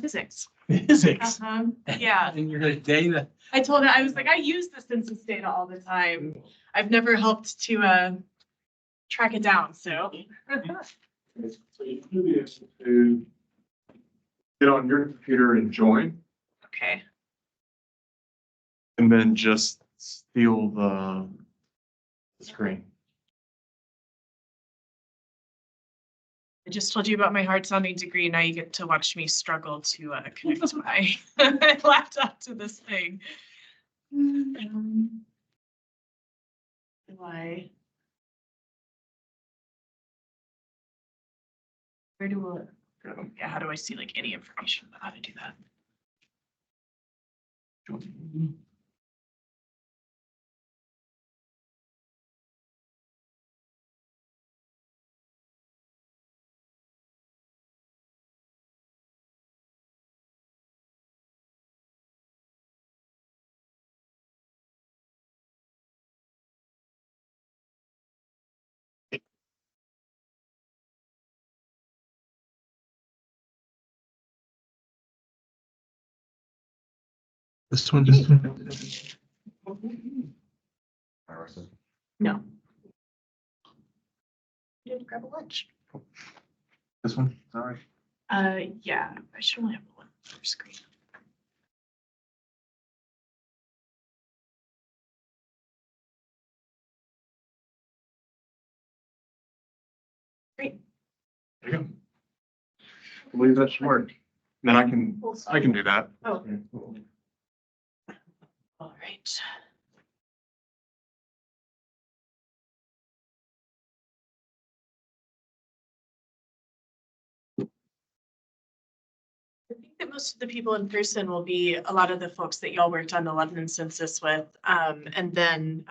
Physics. Physics. Yeah. And you're gonna data. I told her, I was like, I use the census data all the time. I've never helped to track it down, so. So you should be able to get on your computer and join, Okay. and then just steal the screen. I just told you about my hard sounding degree. Now you get to watch me struggle to connect my laptop to this thing. Why? Where do I? Yeah, how do I see like any information about how to do that? This one. No. You had to grab a lunch. This one, all right. Yeah, I should only have one screen. Great. There you go. I believe that should work. Then I can do that. Oh. All right. I think that most of the people in person will be a lot of the folks that y'all worked on the London census with. And then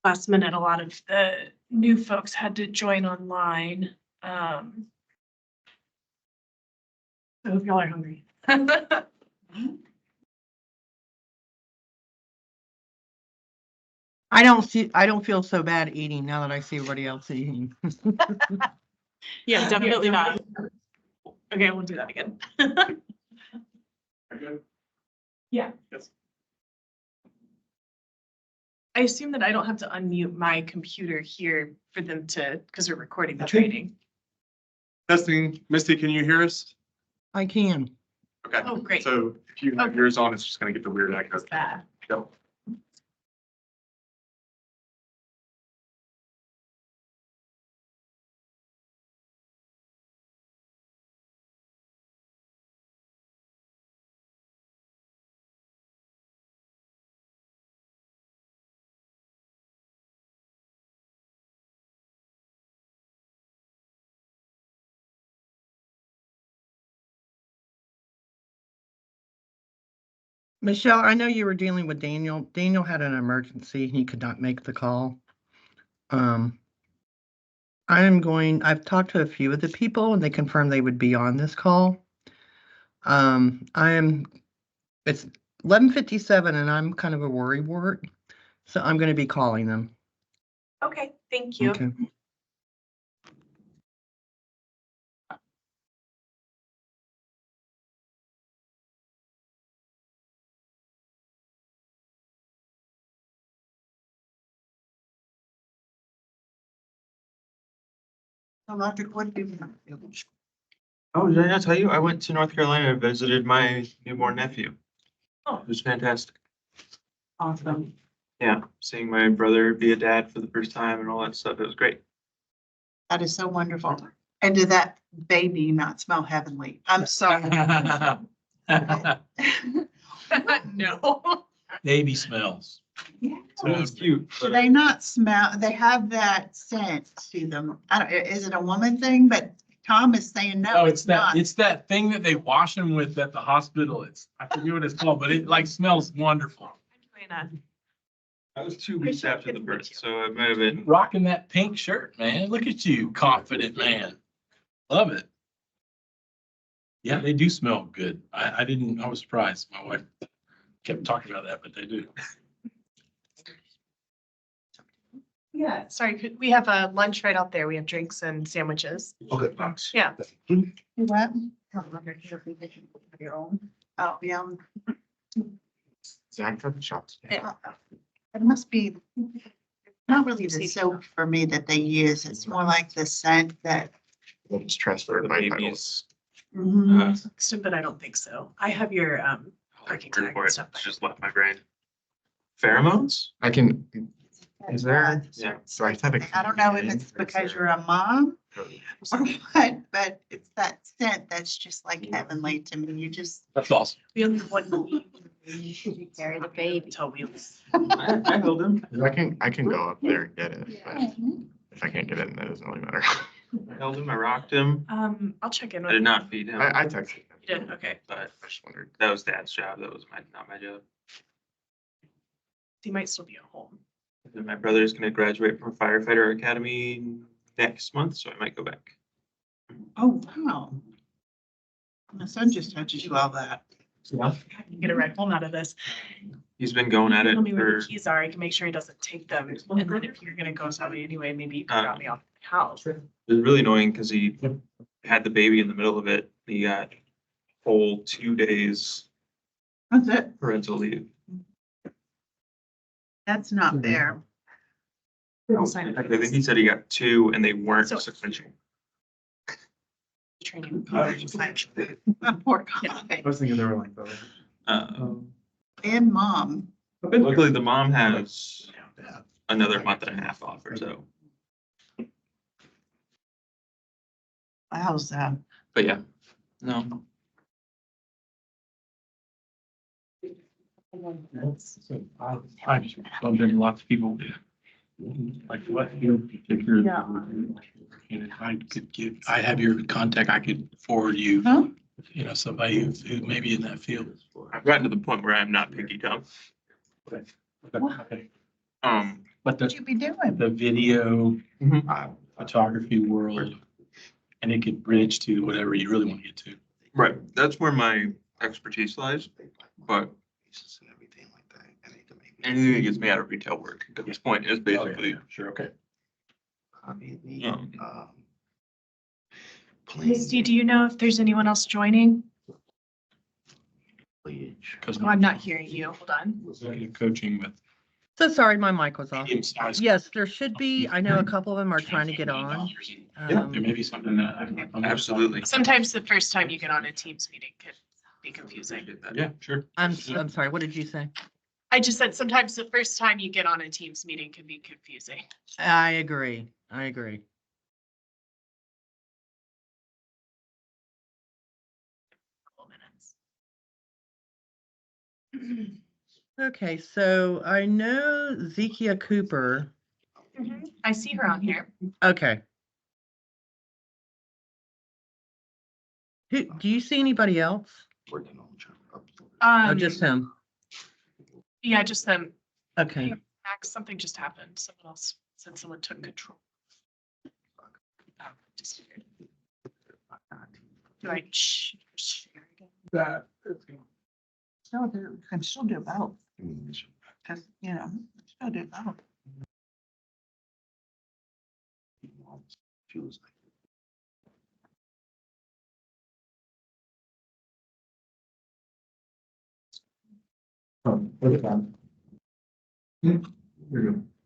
last minute, a lot of the new folks had to join online. I hope y'all are hungry. I don't feel so bad eating now that I see everybody else eating. Yeah, definitely not. Okay, I won't do that again. Okay. Yeah. Yes. I assume that I don't have to unmute my computer here for them to, because we're recording the I think- training. Testing, Misty, can you hear us? I can. Okay. Oh, great. So if you have Okay. yours on, it's just gonna get the weird echo. That's bad. Yep. Michelle, I know you were dealing with Daniel. Daniel had an emergency. He could not make the call. I've talked to a few of the people and they confirmed they would be on this call. It's 11:57 and I'm kind of a worrywart, so I'm going to be calling them. Okay, thank you. Okay. Oh, did I not tell you? I went to North Carolina and visited my newborn nephew. Oh. It was fantastic. Awesome. Yeah, seeing my brother be a dad for the first time and all that stuff. It was great. That is so wonderful. And did that baby not smell heavenly? I'm sorry. No. Baby smells. So it was cute. Do they not smell, they have that scent to them. I don't, is it a woman thing? But Tom is saying no, Oh, it's not. it's that thing that they wash them with at the hospital. I forget what it's called, but it like smells wonderful. I was 2 weeks after the birth, so it might have been. Rocking that pink shirt, man. Look at you, confident man. Love it. Yeah, they do smell good. I was surprised. My wife kept talking about that, but they do. Yeah, sorry, we have a lunch right out there. We have drinks and sandwiches. Okay, thanks. Yeah. You what? Your own. Oh, yeah. Zach for the shots. Yeah. It must be not really the soap for me that they use. It's more like the scent that. We'll just transfer The my babies. Mhm. So, but I don't think so. I have your parking tag For and it, stuff. it's just left my brain. Pheromones? I can, is there, Yeah. so I have a. I don't know if it's because you're a mom or what, but it's that scent that's just like heavenly to me. You just. That's awesome. We only have one carry the baby till we. I held him. I can go up there and get it, but if I can't get it, that doesn't really matter. I held him, I rocked him. I'll check in I with. did not feed him, I texted him. You did, okay. but I just wondered. that was dad's job. That was not my job. He might still be at home. And my brother's gonna graduate from firefighter academy next month, so I might go back. Oh, wow. My son just touches you all that. I can get a ride home out of this. He's been going at it Tell me where for, the keys are. I can make sure he doesn't take them. And then if you're gonna go somewhere anyway, maybe you can drop me off at the house. it was really annoying because he had the baby in the middle of it. He got whole 2 days That's it. parental leave. That's not fair. I'll sign In it. fact, I think he said he got 2 and they weren't So- sequential. Training. Poor guy. was thinking they were like those. And mom. Luckily, the mom has another month and a half off or so. How's that? But yeah, no. I've bumped into lots of people. Like what, particular. Yeah. And if I could give, I have your contact, I could forward you, Huh? somebody who may be in that field. I've gotten to the point where I'm not picky, Tom. Okay. But But What you be doing? the video Mhm. photography world, and it could bridge to whatever you really want to get to. right, that's where my expertise lies, but anything that gets me out of retail work at this point is basically, Sure, okay. Misty, do you know if there's anyone else joining? Because Oh, I'm not hearing you. Hold on. executive coaching with So sorry, my mic was off. medium-sized. Yes, there should be. I know a couple of them are trying to get on. Yeah, there may be something that. Absolutely. Sometimes the first time you get on a Teams meeting could be confusing. Yeah, sure. I'm sorry, what did you say? I just said sometimes the first time you get on a Teams meeting can be confusing. I agree. I agree. Couple minutes. Okay, so I know Zekia Cooper. I see her on here. Okay. Do you see anybody else? Oh, just him. Yeah, just them. Okay. Max, something just happened. Someone else said someone took control. Oh, disappeared. Do I share again? Still do, can still do both. Cause, still do both.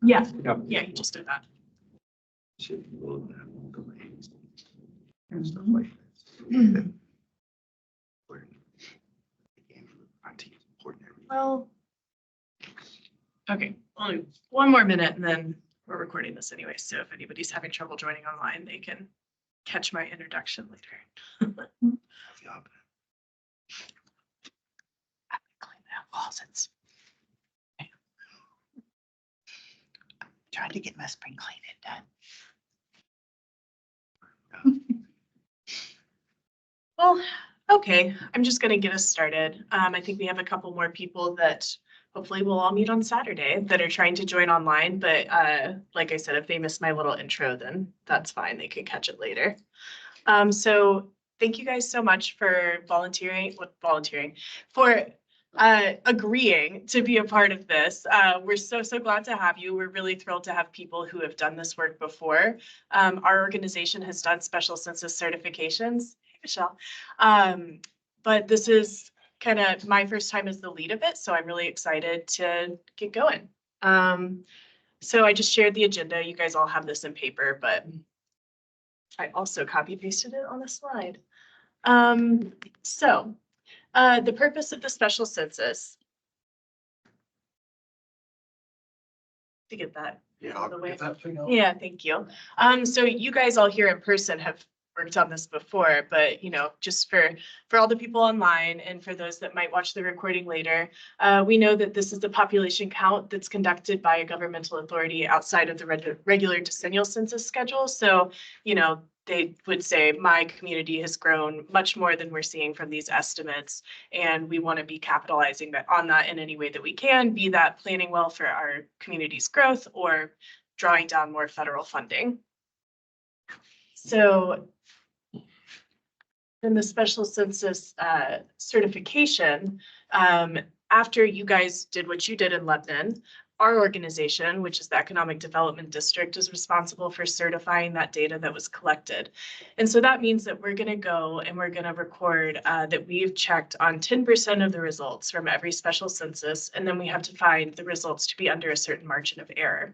Yeah, yeah, you just did that. Well. Okay, only one more minute and then we're recording this anyway, so if anybody's having trouble joining online, they can catch my introduction later. Clean out closets. Trying to get my spring cleaning done. Well, okay, I'm just gonna get us started. I think we have a couple more people that hopefully we'll all meet on Saturday that are trying to join online, but like I said, if they miss my little intro, then that's fine. They can catch it later. So thank you guys so much for volunteering, for agreeing to be a part of this. We're so glad to have you. We're really thrilled to have people who have done this work before. Our organization has done special census certifications. Hey, Michelle. But this is kind of my first time as the lead of it, so I'm really excited to get going. So I just shared the agenda. You guys all have this in paper, but I also copy pasted it on a slide. The purpose of the special census. To get that out of the way. Yeah, thank you. So you guys all here in person have worked on this before, but just for all the people online and for those that might watch the recording later, we know that this is the population count that's conducted by a governmental authority outside of the regular decennial census schedule. So, they would say my community has grown much more than we're seeing from these estimates, and we want to be capitalizing on that in any way that we can, be that planning well for our community's growth or drawing down more federal funding. So in the special census certification, after you guys did what you did in Lebanon, our organization, which is the Economic Development District, is responsible for certifying that data that was collected. And so that means that we're going to go and we're going to record that we've checked on 10% of the results from every special census, and then we have to find the results to be under a certain margin of error.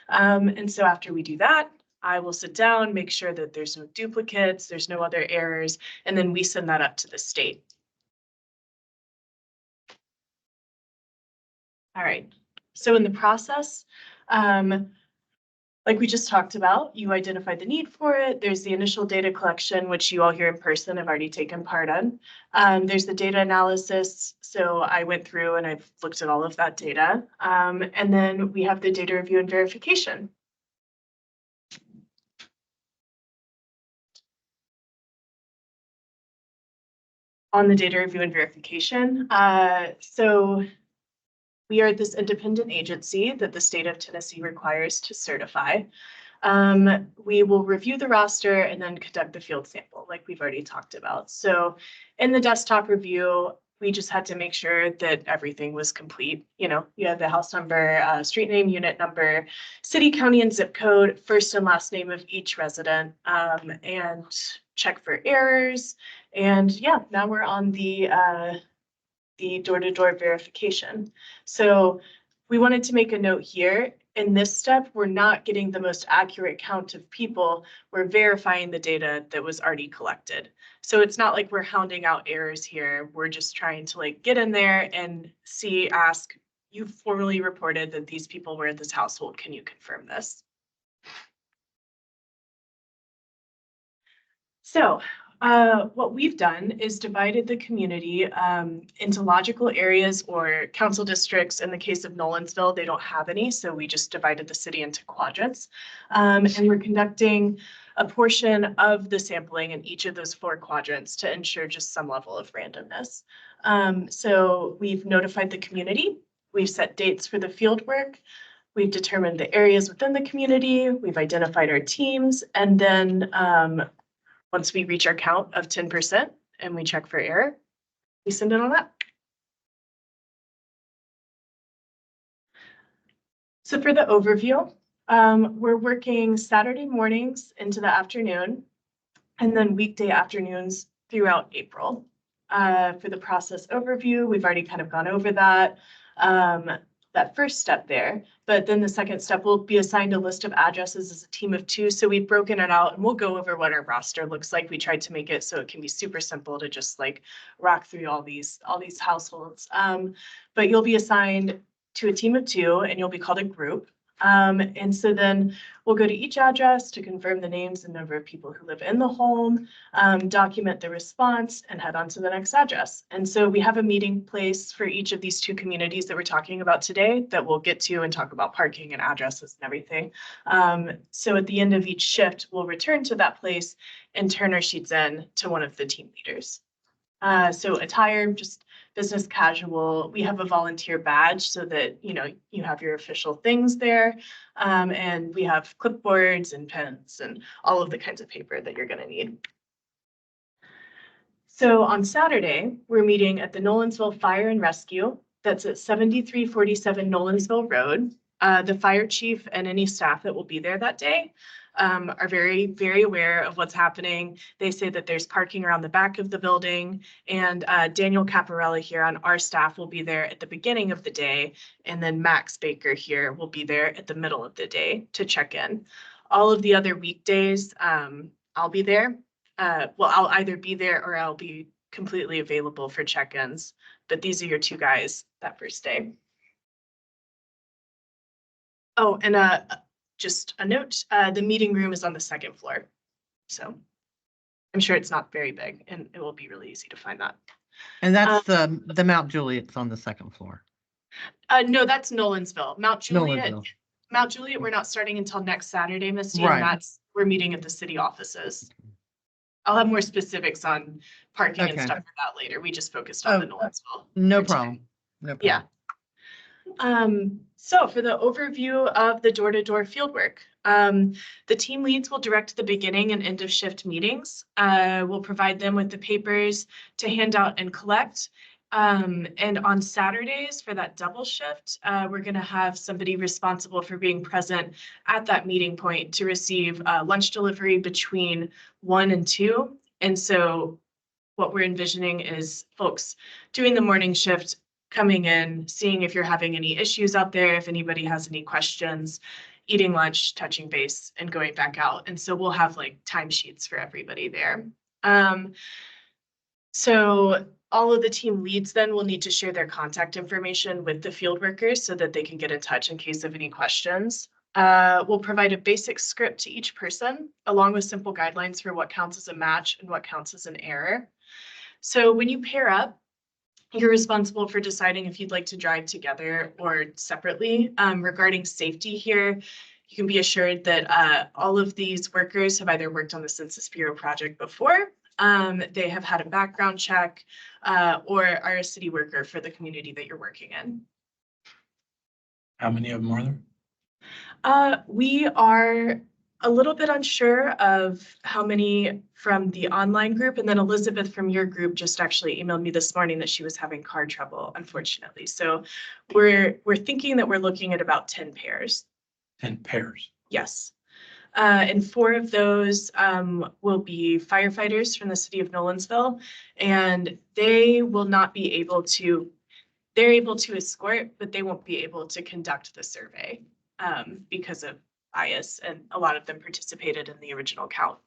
And so after we do that, I will sit down, make sure that there's no duplicates, there's no other errors, and then we send that up to the state. All right. So in the process, like we just talked about, you identified the need for it. There's the initial data collection, which you all here in person have already taken part in. There's the data analysis. So I went through and I've looked at all of that data. And then we have the data review and verification. On the data review and verification, so we are this independent agency that the state of Tennessee requires to certify. We will review the roster and then conduct the field sample like we've already talked about. So in the desktop review, we just had to make sure that everything was complete. You have the house number, street name, unit number, city, county, and zip code, first and last name of each resident, and check for errors. And yeah, now we're on the door-to-door verification. So we wanted to make a note here. In this step, we're not getting the most accurate count of people. We're verifying the data that was already collected. So it's not like we're hounding out errors here. We're just trying to get in there and ask, you formally reported that these people were in this household. Can you confirm this? So what we've done is divided the community into logical areas or council districts. In the case of Nolensville, they don't have any, so we just divided the city into quadrants. And we're conducting a portion of the sampling in each of those 4 quadrants to ensure just some level of randomness. So we've notified the community, we've set dates for the field work, we've determined the areas within the community, we've identified our teams, and then once we reach our count of 10% and we check for error, we send it on up. So for the overview, we're working Saturday mornings into the afternoon and then weekday afternoons throughout April. For the process overview, we've already kind of gone over that. That first step there, but then the second step will be assigned a list of addresses as a team of 2. So we've broken it out and we'll go over what our roster looks like. We tried to make it so it can be super simple to just rock through all these households. But you'll be assigned to a team of 2 and you'll be called a group. And so then we'll go to each address to confirm the names and number of people who live in the home, document the response, and head on to the next address. And so we have a meeting place for each of these 2 communities that we're talking about today that we'll get to and talk about parking and addresses and everything. So at the end of each shift, we'll return to that place and turn our sheets in to one of the team leaders. So attire, just business casual. We have a volunteer badge so that, you have your official things there. And we have clipboards and pens and all of the kinds of paper that you're going to need. So on Saturday, we're meeting at the Nolensville Fire and Rescue. That's at 7347 Nolensville Road. The fire chief and any staff that will be there that day are very, very aware of what's happening. They say that there's parking around the back of the building, and Daniel Caparella here on our staff will be there at the beginning of the day, and then Max Baker here will be there at the middle of the day to check in. All of the other weekdays, I'll be there. Well, I'll either be there or I'll be completely available for check-ins, but these are your two guys that first day. Oh, and just a note, the meeting room is on the second floor. So I'm sure it's not very big and it will be really easy to find that. And that's the Mount Juliet's on the second floor. No, that's Nolensville. Mount Juliet. Nolensville. Mount Juliet, we're not starting until next Saturday, Misty, and Right. we're meeting at the city offices. I'll have more specifics on parking and Okay. stuff for that later. We just focused on the Oh, Nolensville. No for today. problem. No problem. Yeah. So for the overview of the door-to-door fieldwork, the team leads will direct the beginning and end of shift meetings. We'll provide them with the papers to hand out and collect. And on Saturdays for that double shift, we're going to have somebody responsible for being present at that meeting point to receive lunch delivery between 1 and 2. And so what we're envisioning is folks doing the morning shift, coming in, seeing if you're having any issues out there, if anybody has any questions, eating lunch, touching base, and going back out. And so we'll have like timesheets for everybody there. So all of the team leads then will need to share their contact information with the field workers so that they can get in touch in case of any questions. We'll provide a basic script to each person, along with simple guidelines for what counts as a match and what counts as an error. So when you pair up, you're responsible for deciding if you'd like to drive together or separately. Regarding safety here, you can be assured that all of these workers have either worked on the Census Bureau project before, they have had a background check, or are a city worker for the community that you're working in. How many of them are there? We are a little bit unsure of how many from the online group, and then Elizabeth from your group just actually emailed me this morning that she was having car trouble, unfortunately. So we're thinking that we're looking at about 10 pairs. 10 pairs. Yes. And 4 of those will be firefighters from the city of Nolensville, and they will not be able to, they're able to escort, but they won't be able to conduct the survey because of bias, and a lot of them participated in the original count.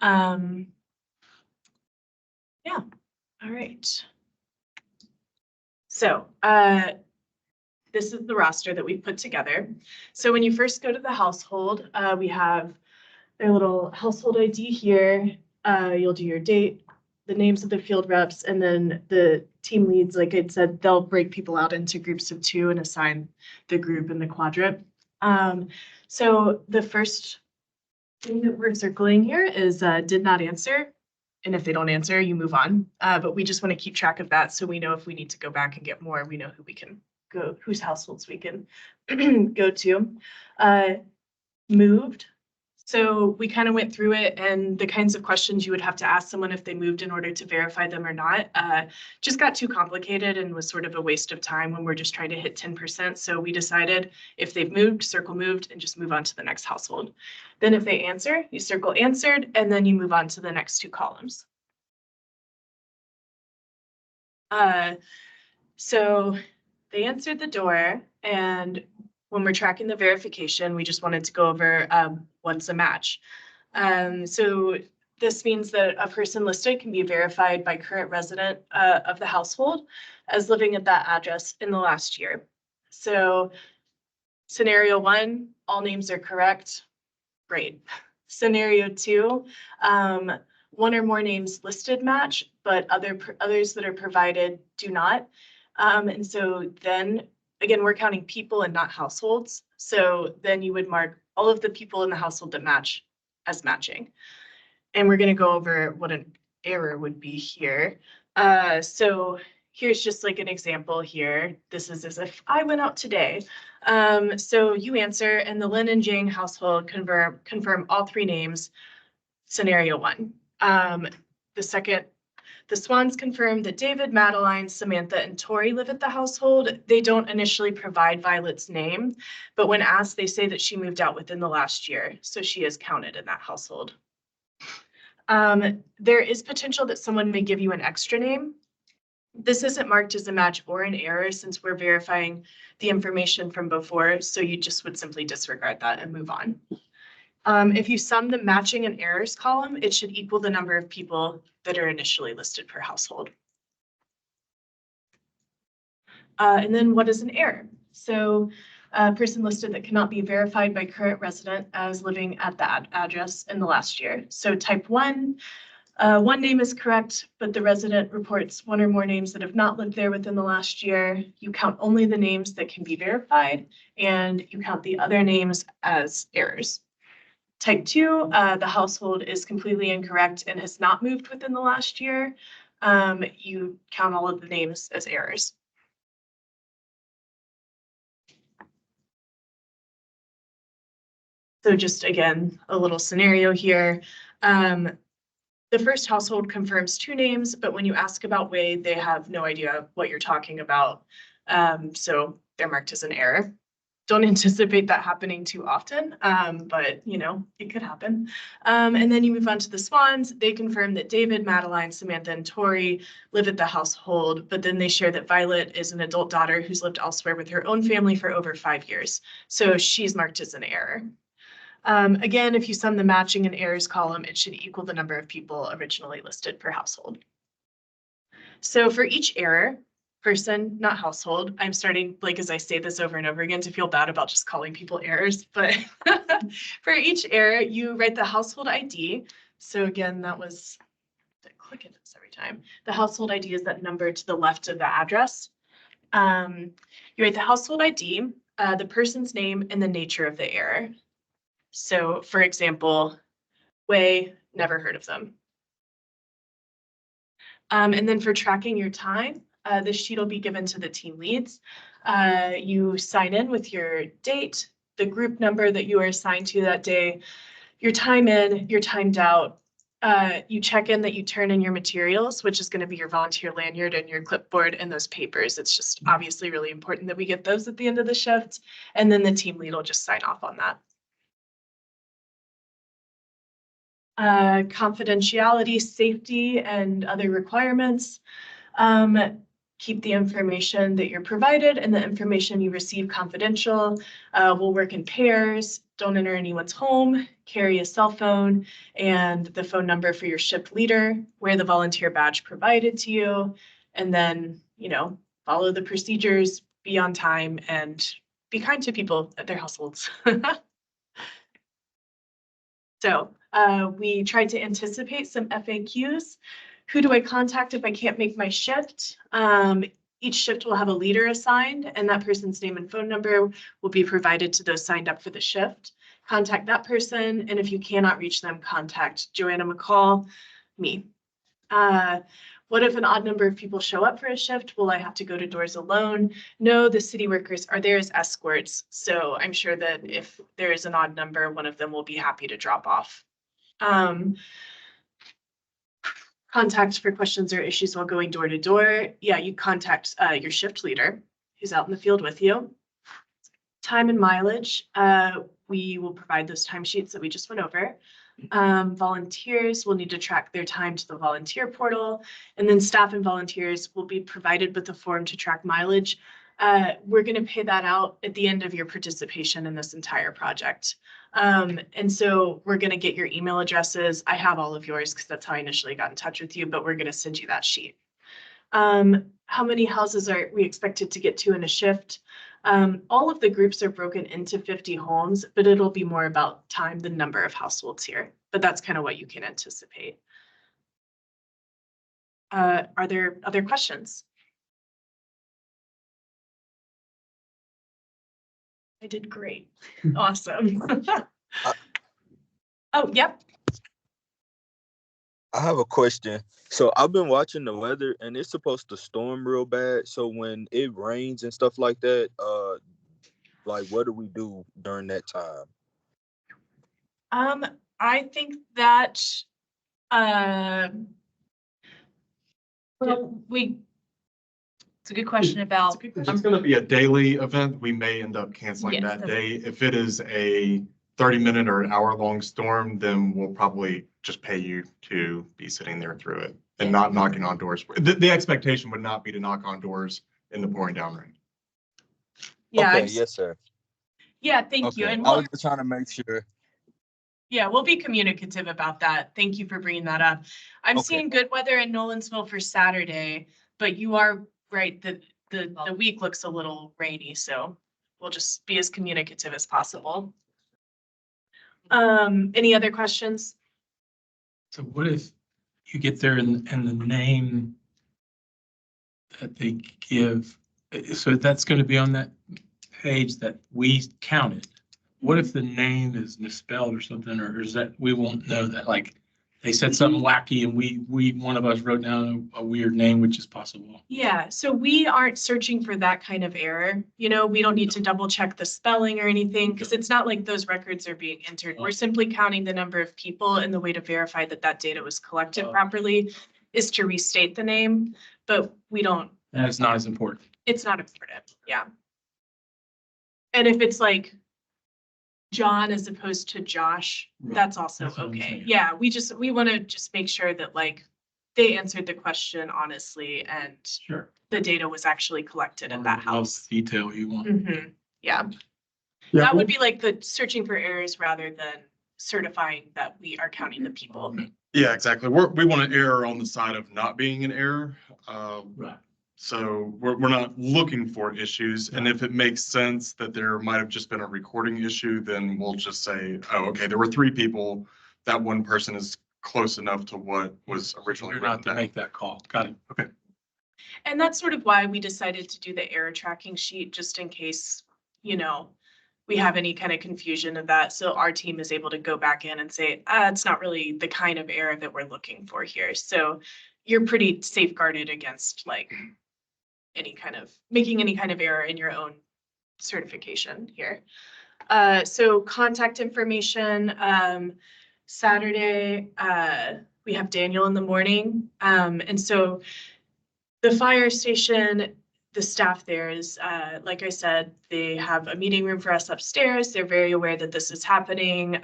Yeah, all right. So this is the roster that we've put together. So when you first go to the household, we have their little household ID here. You'll do your date, the names of the field reps, and then the team leads, like I said, they'll break people out into groups of 2 and assign the group and the quadrant. So the first thing that we're circling here is did not answer. And if they don't answer, you move on. But we just want to keep track of that so we know if we need to go back and get more, we know who we can go, whose households we can go to. Moved. So we kind of went through it and the kinds of questions you would have to ask someone if they moved in order to verify them or not. Just got too complicated and was sort of a waste of time when we're just trying to hit 10%. So we decided if they've moved, circle moved, and just move on to the next household. Then if they answer, you circle answered, and then you move on to the next 2 columns. So they answered the door, and when we're tracking the verification, we just wanted to go over what's a match. So this means that a person listed can be verified by current resident of the household as living at that address in the last year. So scenario 1, all names are correct. Great. Scenario 2, 1 or more names listed match, but others that are provided do not. And so then again, we're counting people and not households. So then you would mark all of the people in the household that match as matching. And we're going to go over what an error would be here. So here's just like an example here. This is as if I went out today. So you answer, and the Lynn and Jane household confirm all 3 names, scenario 1. The second The Swans confirm that David, Madeline, Samantha, and Tori live at the household. They don't initially provide Violet's name, but when asked, they say that she moved out within the last year, so she is counted in that household. There is potential that someone may give you an extra name. This isn't marked as a match or an error since we're verifying the information from before, so you just would simply disregard that and move on. If you sum the matching and errors column, it should equal the number of people that are initially listed per household. And then what is an error? So a person listed that cannot be verified by current resident as living at that address in the last year. So type 1, one name is correct, but the resident reports one or more names that have not lived there within the last year. You count only the names that can be verified, and you count the other names as errors. Type 2, the household is completely incorrect and has not moved within the last year. You count all of the names as errors. So just again, a little scenario here. The first household confirms 2 names, but when you ask about Wade, they have no idea what you're talking about. So they're marked as an error. Don't anticipate that happening too often, but you know, it could happen. And then you move on to the Swans. They confirm that David, Madeline, Samantha, and Tori live at the household, but then they share that Violet is an adult daughter who's lived elsewhere with her own family for over 5 years. So she's marked as an error. Again, if you sum the matching and errors column, it should equal the number of people originally listed per household. So for each error, person, not household, I'm starting, like, as I say this over and over again, to feel bad about just calling people errors, but for each error, you write the household ID. So again, that was, I click at this every time. The household ID is that number to the left of the address. You write the household ID, the person's name, and the nature of the error. So for example, Way, never heard of them. And then for tracking your time, this sheet will be given to the team leads. You sign in with your date, the group number that you are assigned to that day, your time in, your timed out. You check in that you turn in your materials, which is going to be your volunteer lanyard and your clipboard and those papers. It's just obviously really important that we get those at the end of the shift. And then the team lead will just sign off on that. Confidentiality, safety, and other requirements. Keep the information that you're provided and the information you receive confidential. We'll work in pairs. Don't enter anyone's home. Carry a cell phone and the phone number for your shift leader. Wear the volunteer badge provided to you. And then, you know, follow the procedures, be on time, and be kind to people at their households. So we tried to anticipate some FAQs. Who do I contact if I can't make my shift? Each shift will have a leader assigned, and that person's name and phone number will be provided to those signed up for the shift. Contact that person, and if you cannot reach them, contact Joanna McCall, me. What if an odd number of people show up for a shift? Will I have to go to doors alone? No, the city workers are there as escorts. So I'm sure that if there is an odd number, one of them will be happy to drop off. Contact for questions or issues while going door to door. Yeah, you contact your shift leader who's out in the field with you. Time and mileage. We will provide those timesheets that we just went over. Volunteers will need to track their time to the volunteer portal, and then staff and volunteers will be provided with a form to track mileage. We're going to pay that out at the end of your participation in this entire project. And so we're going to get your email addresses. I have all of yours because that's how I initially got in touch with you, but we're going to send you that sheet. How many houses are we expected to get to in a shift? All of the groups are broken into 50 homes, but it'll be more about time than number of households here. But that's kind of what you can anticipate. Are there other questions? I did great. Awesome. Oh, yep. I have a question. So I've been watching the weather and it's supposed to storm real bad. So when it rains and stuff like that, like what do we do during that time? I think that Well, it's a good question about, If it's gonna be a daily event, we may end up canceling Yes, that that's- day. If it is a 30-minute or an hour-long storm, then we'll probably just pay you to be sitting there through it and not knocking on doors. The expectation would not be to knock on doors in the pouring down rain. Yeah, Okay, yes, sir. yeah, thank you. Okay, And I we'll, was just trying to make sure. yeah, we'll be communicative about that. Thank you for bringing that up. I'm Okay. seeing good weather in Nolensville for Saturday, but you are right that the week looks a little rainy, so we'll just be as communicative as possible. Any other questions? So what if you get there and the name that they give, so that's going to be on that page that we counted. What if the name is misspelled or something, or is that, we won't know that, like, they said something wacky and one of us wrote down a weird name, which is possible. Yeah, so we aren't searching for that kind of error. You know, we don't need to double check the spelling or anything because it's not like those records are being entered. We're simply counting the number of people, and the way to verify that that data was collected properly is to restate the name, but we don't, That's not as important. it's not important, yeah. And if it's like John as opposed to Josh, Right. that's also That's what I'm okay. saying. Yeah, we want to just make sure that like they answered the question honestly and Sure. the data was actually collected at that house. Detail you want. Mhm, yeah. Yeah, That would be like the searching for errors rather than certifying that we are counting the people. Yeah, exactly. We want to err on the side of not being an error. Right. So we're not looking for issues. And if it makes sense that there might have just been a recording issue, then we'll just say, oh, okay, there were 3 people. That one person is close enough to what was originally You're written not to down. make that call. Got it. Okay. And that's sort of why we decided to do the error tracking sheet, just in case, you know, we have any kind of confusion of that. So our team is able to go back in and say, it's not really the kind of error that we're looking for here. So you're pretty safeguarded against like making any kind of error in your own certification here. So contact information, Saturday, we have Daniel in the morning. And so the fire station, the staff there is, like I said, they have a meeting room for us upstairs. They're very aware that this is happening.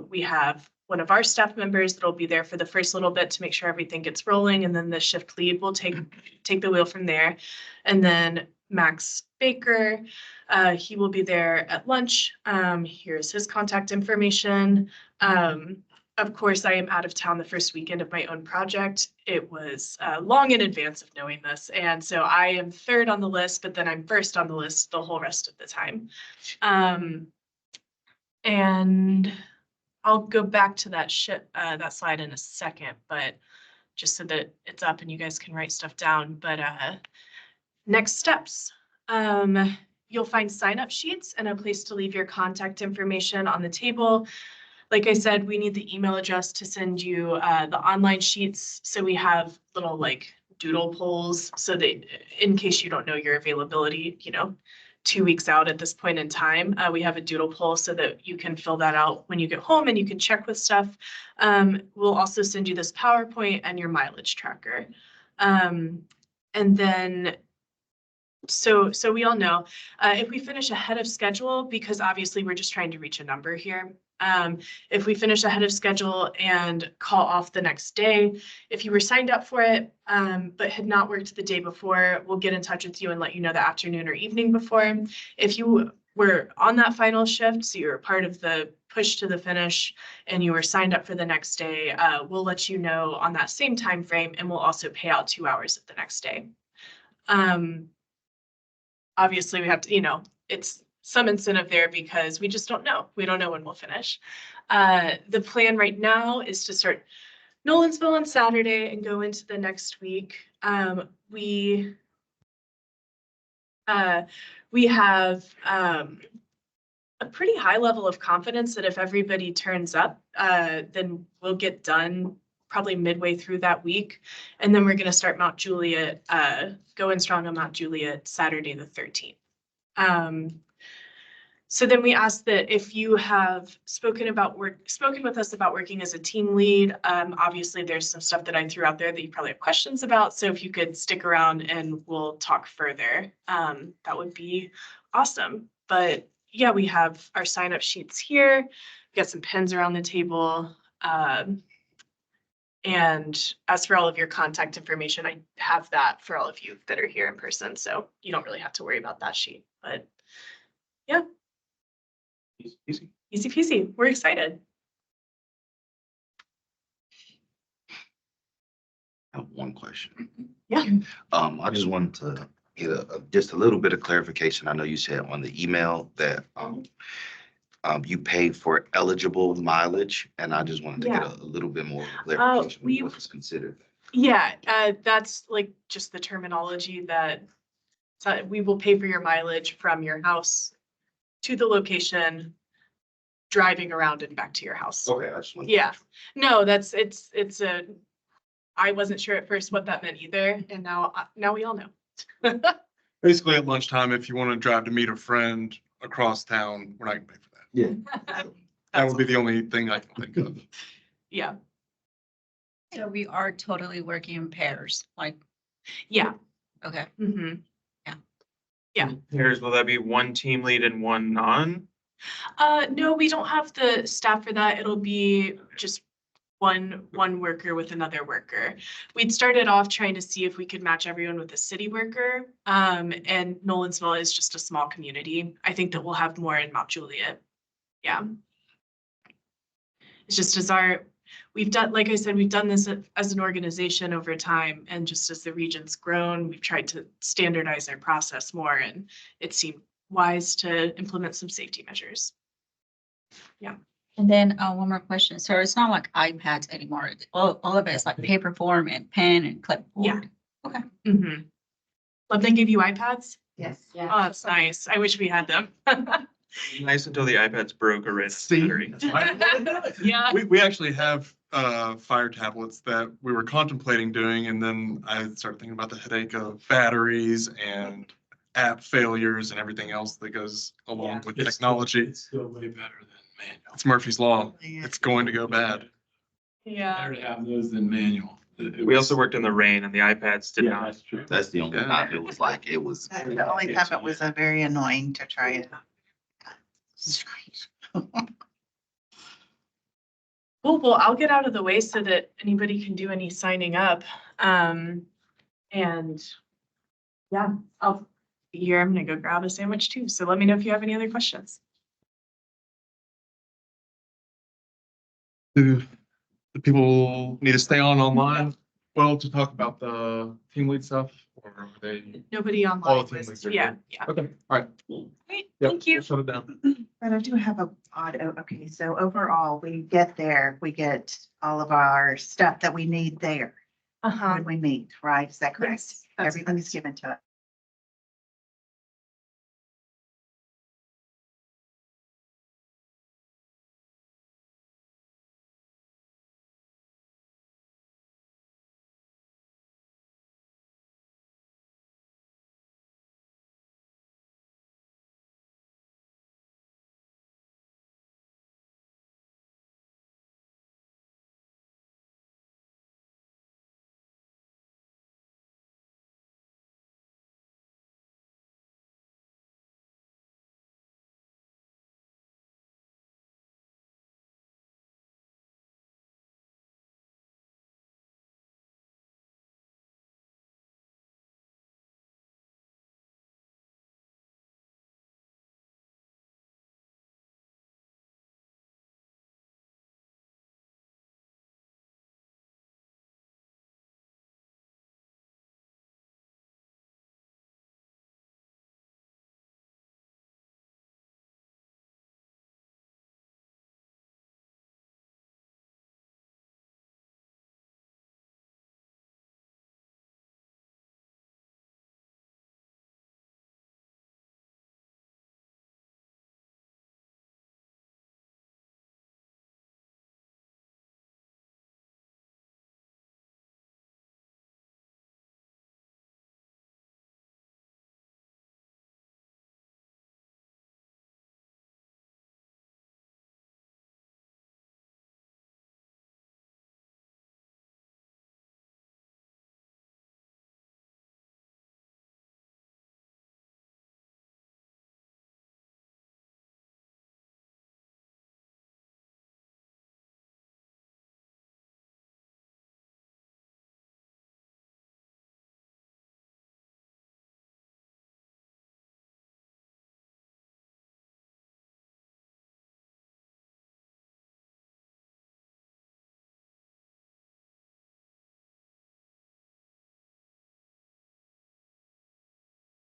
We have one of our staff members that'll be there for the first little bit to make sure everything gets rolling, and then the shift lead will take the wheel from there. And then Max Baker, he will be there at lunch. Here's his contact information. Of course, I am out of town the first weekend of my own project. It was long in advance of knowing this. And so I am 3rd on the list, but then I'm 1st on the list the whole rest of the time. And I'll go back to that slide in a second, but just so that it's up and you guys can write stuff down. But next steps. You'll find sign-up sheets and a place to leave your contact information on the table. Like I said, we need the email address to send you the online sheets. So we have little like doodle polls so that in case you don't know your availability, 2 weeks out at this point in time, we have a doodle poll so that you can fill that out when you get home and you can check with stuff. We'll also send you this PowerPoint and your mileage tracker. And then so we all know if we finish ahead of schedule, because obviously we're just trying to reach a number here. If we finish ahead of schedule and call off the next day, if you were signed up for it, but had not worked the day before, we'll get in touch with you and let you know the afternoon or evening before. If you were on that final shift, so you're a part of the push to the finish and you were signed up for the next day, we'll let you know on that same time frame, and we'll also pay out 2 hours of the next day. Obviously we have to, it's some incentive there because we just don't know. We don't know when we'll finish. The plan right now is to start Nolensville on Saturday and go into the next week. We have a pretty high level of confidence that if everybody turns up, then we'll get done probably midway through that week. And then we're going to start Mount Juliet, going strong on Mount Juliet Saturday the 13th. So then we asked that if you have spoken with us about working as a team lead, obviously there's some stuff that I threw out there that you probably have questions about. So if you could stick around and we'll talk further, that would be awesome. But yeah, we have our sign up sheets here. We got some pens around the table. And as for all of your contact information, I have that for all of you that are here in person. So you don't really have to worry about that sheet, but yeah. Easy. Easy peasy. We're excited. I have one question. Yeah. I just wanted to get just a little bit of clarification. I know you said on the email that, you pay for eligible mileage, and I just wanted to get a little bit more clarification on what is considered. Yeah, that's like just the terminology that we will pay for your mileage from your house to the location, driving around and back to your house. Okay, I just wanted. Yeah, no, I wasn't sure at first what that meant either, and now we all know. Basically, at lunchtime, if you want to drive to meet a friend across town, we're not gonna pay for that. Yeah. That would be the only thing I can think of. Yeah, So we are totally working in pairs, like, yeah. okay. Mm-hmm. Pairs, will that be one team lead and one non? No, we don't have the staff for that. It'll be just one worker with another worker. We'd started off trying to see if we could match everyone with a city worker. And Nolensville is just a small community. I think that we'll have more in Mount Juliet. Yeah. It's just we've done, like I said, we've done this as an organization over time, and just as the region's grown, we've tried to standardize our process more, and it seemed wise to implement some safety measures. Yeah. And then one more question. So it's not like iPads anymore. All of it is like paper form and pen and clipboard. Yeah. Okay. Mm-hmm. Love they give you iPads? Yes. Oh, that's nice. I wish we had them. Nice until the iPads broke or ran See? battery. Yeah. We actually have fire tablets that we were contemplating doing, and then I started thinking about the headache of batteries and app failures and everything else that goes along with technology. It's still way better than manual. It's Murphy's Law. It's going to go bad. Yeah. Better to have those than manual. We also worked in the rain and the iPads did Yeah, not. that's true. That's the only Yeah. time it was like, it was. The only time it was very annoying to try it. Cool. Well, I'll get out of the way so that anybody can do any signing up. And yeah, I'll be here. I'm gonna go grab a sandwich too. So let me know if you have any other questions. Do the people need to stay online, well, to talk about the team lead stuff, or are they? Nobody All online the team was, leads are yeah, good. yeah. Okay, all right. Great, Yep, thank you. we'll shut it down. But I do have a odd, okay, so overall, we get there, we get all of our stuff that we need there Uh-huh. when we meet, right? Is that correct? Yes, that's Everything is given to us.